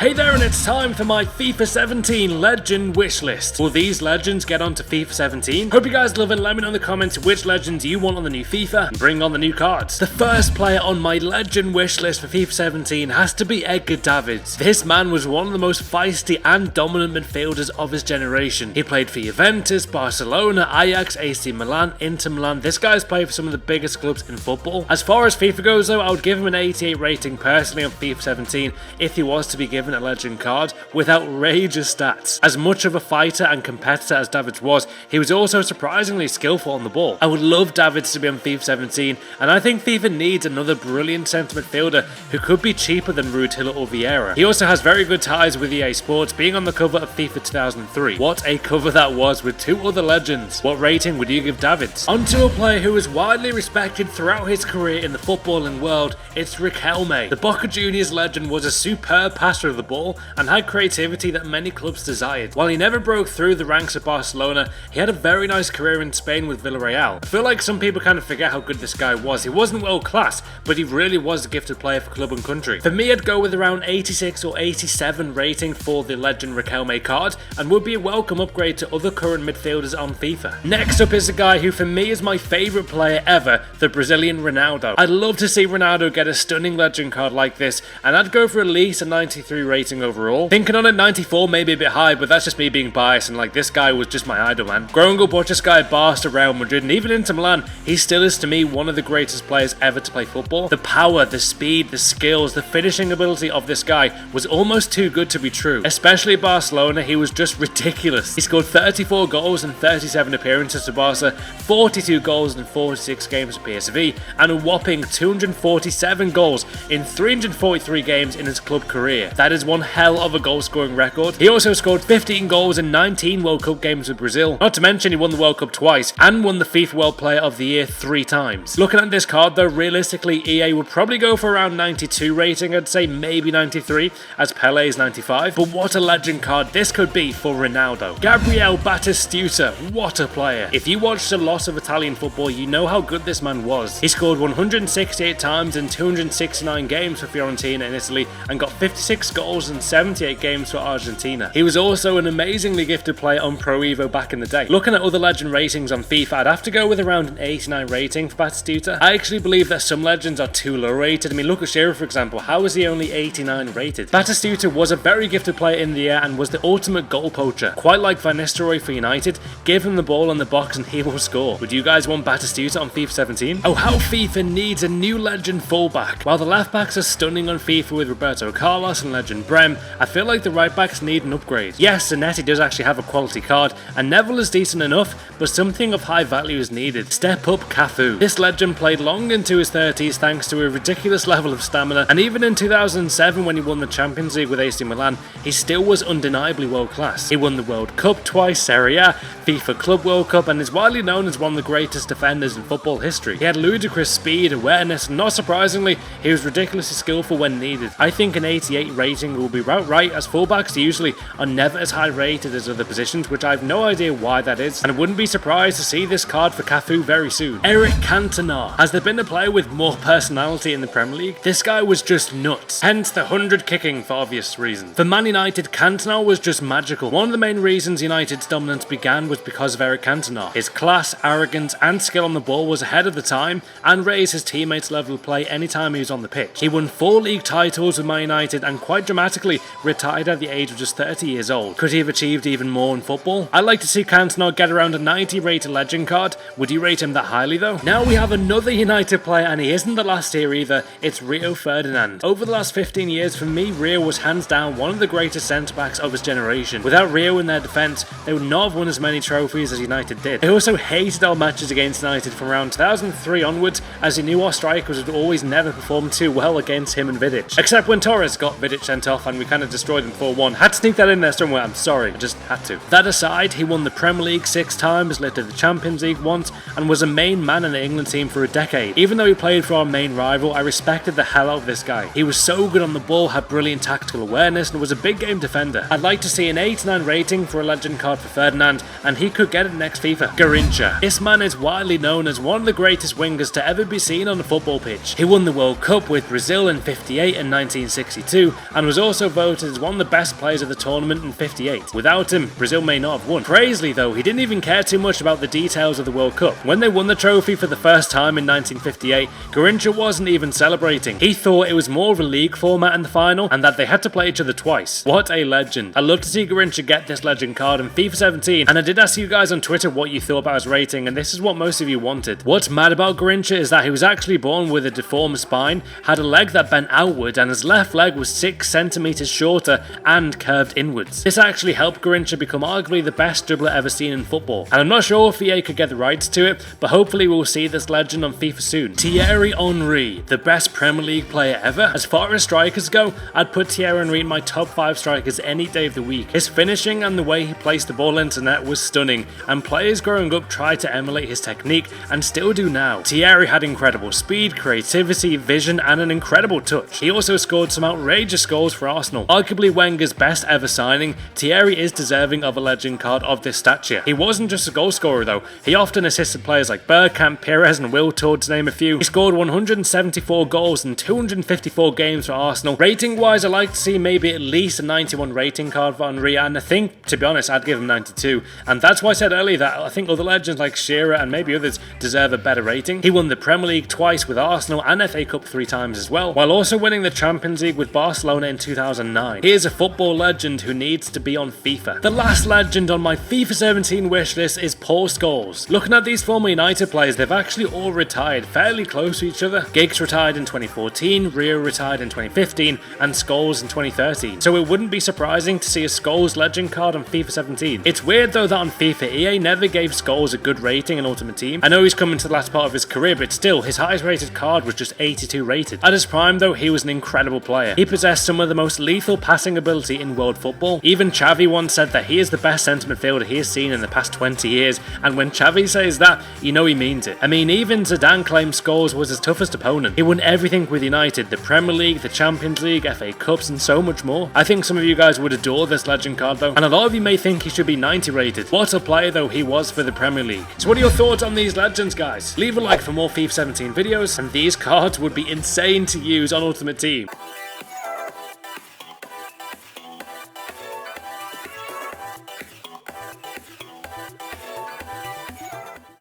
Hey there, and it's time for my FIFA 17 Legend Wishlist. Will these legends get onto FIFA 17? Hope you guys love it. Let me know in the comments which legends you want on the new FIFA and bring on the new cards. The first player on my Legend Wishlist for FIFA 17 has to be Edgar Davids. This man was one of the most feisty and dominant midfielders of his generation. He played for Juventus, Barcelona, Ajax, AC Milan, Inter Milan. This guy's played for some of the biggest clubs in football. As far as FIFA goes though, I would give him an 88 rating personally on FIFA 17 if he was to be given a legend card with outrageous stats. As much of a fighter and competitor as Davids was, he was also surprisingly skillful on the ball. I would love Davids to be on FIFA 17, and I think FIFA needs another brilliant centre midfielder who could be cheaper than Ronaldo or Vieira. He also has very good ties with EA Sports, being on the cover of FIFA 2003. What a cover that was with two other legends. What rating would you give Davids? Onto a player who is widely respected throughout his career in the footballing world, it's Riquelme. The Boca Juniors legend was a superb passer of the ball and had creativity that many clubs desired. While he never broke through the ranks of Barcelona, he had a very nice career in Spain with Villarreal. I feel like some people kind of forget how good this guy was. He wasn't world class, but he really was a gifted player for club and country. For me, I'd go with around 86 or 87 rating for the legend Riquelme card, and would be a welcome upgrade to other current midfielders on FIFA. Next up is a guy who for me is my favourite player ever, the Brazilian Ronaldo. I'd love to see Ronaldo get a stunning legend card like this, and I'd go for at least a 93 rating overall. Thinking on it, 94 may be a bit high, but that's just me being biased, and like, this guy was just my idol, man. Growing up watching this guy at Barca, Real Madrid, and even Inter Milan, he still is to me one of the greatest players ever to play football. The power, the speed, the skills, the finishing ability of this guy was almost too good to be true. Especially at Barcelona, he was just ridiculous. He scored 34 goals in 37 appearances to Barca, 42 goals in 46 games for PSV, and a whopping 247 goals in 343 games in his club career. That is one hell of a goal scoring record. He also scored 15 goals in 19 World Cup games with Brazil. Not to mention he won the World Cup twice and won the FIFA World Player of the Year 3 times. Looking at this card though, realistically EA would probably go for around 92 rating. I'd say maybe 93 as Pele is 95. But what a legend card this could be for Ronaldo. Gabriel Batistuta, what a player. If you watched a lot of Italian football, you know how good this man was. He scored 168 times in 269 games for Fiorentina in Italy and got 56 goals in 78 games for Argentina. He was also an amazingly gifted player on Pro Evo back in the day. Looking at other legend ratings on FIFA, I'd have to go with around an 89 rating for Batistuta. I actually believe that some legends are too low rated. I mean, look at Shearer for example. How is he only 89 rated? Batistuta was a very gifted player in the air and was the ultimate goal poacher. Quite like Van Nistelrooy for United, give him the ball in the box and he will score. Would you guys want Batistuta on FIFA 17? Oh, how FIFA needs a new legend fullback. While the left backs are stunning on FIFA with Roberto Carlos and legend Brem, I feel like the right backs need an upgrade. Yes, Zanetti does actually have a quality card, and Neville is decent enough, but something of high value is needed. Step up Cafu. This legend played long into his 30s thanks to a ridiculous level of stamina, and even in 2007 when he won the Champions League with AC Milan, he still was undeniably world class. He won the World Cup twice, Serie A, FIFA Club World Cup, and is widely known as one of the greatest defenders in football history. He had ludicrous speed, awareness, and not surprisingly, he was ridiculously skillful when needed. I think an 88 rating will be about right, as fullbacks usually are never as high rated as other positions, which I have no idea why that is, and I wouldn't be surprised to see this card for Cafu very soon. Eric Cantona. Has there been a player with more personality in the Premier League? This guy was just nuts, hence the 100 kicking for obvious reasons. For Man United, Cantona was just magical. One of the main reasons United's dominance began was because of Eric Cantona. His class, arrogance and skill on the ball was ahead of the time and raised his teammates' level of play anytime he was on the pitch. He won 4 league titles with Man United and quite dramatically retired at the age of just 30 years old. Could he have achieved even more in football? I'd like to see Cantona get around a 90 rated legend card. Would you rate him that highly though? Now we have another United player, and he isn't the last here either. It's Rio Ferdinand. Over the last 15 years for me, Rio was hands down one of the greatest centre backs of his generation. Without Rio in their defence, they would not have won as many trophies as United did. I also hated our matches against United from around 2003 onwards, as he knew our strikers would always never perform too well against him and Vidic. Except when Torres got Vidic sent off and we kind of destroyed him 4-1. Had to sneak that in there somewhere, I'm sorry, I just had to. That aside, he won the Premier League 6 times, led to the Champions League once, and was a main man in the England team for a decade. Even though he played for our main rival, I respected the hell out of this guy. He was so good on the ball, had brilliant tactical awareness, and was a big game defender. I'd like to see an 89 rating for a legend card for Ferdinand, and he could get it next FIFA. Garrincha. This man is widely known as one of the greatest wingers to ever be seen on a football pitch. He won the World Cup with Brazil in '58 and 1962, and was also voted as one of the best players of the tournament in '58. Without him, Brazil may not have won. Crazily though, he didn't even care too much about the details of the World Cup. When they won the trophy for the first time in 1958, Garrincha wasn't even celebrating. He thought it was more of a league format in the final and that they had to play each other twice. What a legend. I'd love to see Garrincha get this legend card in FIFA 17, and I did ask you guys on Twitter what you thought about his rating, and this is what most of you wanted. What's mad about Garrincha is that he was actually born with a deformed spine, had a leg that bent outward, and his left leg was 6 centimeters shorter and curved inwards. This actually helped Garrincha become arguably the best dribbler ever seen in football, and I'm not sure if EA could get the rights to it, but hopefully we'll see this legend on FIFA soon. Thierry Henry, the best Premier League player ever. As far as strikers go, I'd put Thierry Henry in my top 5 strikers any day of the week. His finishing and the way he placed the ball into net was stunning, and players growing up tried to emulate his technique and still do now. Thierry had incredible speed, creativity, vision, and an incredible touch. He also scored some outrageous goals for Arsenal. Arguably Wenger's best ever signing, Thierry is deserving of a legend card of this stature. He wasn't just a goal scorer though, he often assisted players like Bergkamp, Pires, and Wiltord, to name a few. He scored 174 goals in 254 games for Arsenal. Rating wise, I'd like to see maybe at least a 91 rating card for Henry, and I think, to be honest, I'd give him 92. And that's why I said earlier that I think other legends like Shearer and maybe others deserve a better rating. He won the Premier League twice with Arsenal and FA Cup 3 times as well, while also winning the Champions League with Barcelona in 2009. He is a football legend who needs to be on FIFA. The last legend on my FIFA 17 wish list is Paul Scholes. Looking at these former United players, they've actually all retired fairly close to each other. Giggs retired in 2014, Rio retired in 2015, and Scholes in 2013. So it wouldn't be surprising to see a Scholes legend card on FIFA 17. It's weird though that on FIFA, EA never gave Scholes a good rating in Ultimate Team. I know he's coming to the last part of his career, but still, his highest rated card was just 82 rated. At his prime though, he was an incredible player. He possessed some of the most lethal passing ability in world football. Even Xavi once said that he is the best centre midfielder he has seen in the past 20 years, and when Xavi says that, you know he means it. I mean, even Zidane claimed Scholes was his toughest opponent. He won everything with United, the Premier League, the Champions League, FA Cups, and so much more. I think some of you guys would adore this legend card though, and a lot of you may think he should be 90 rated. What a player though he was for the Premier League. So what are your thoughts on these legends, guys? Leave a like for more FIFA 17 videos, and these cards would be insane to use on Ultimate Team.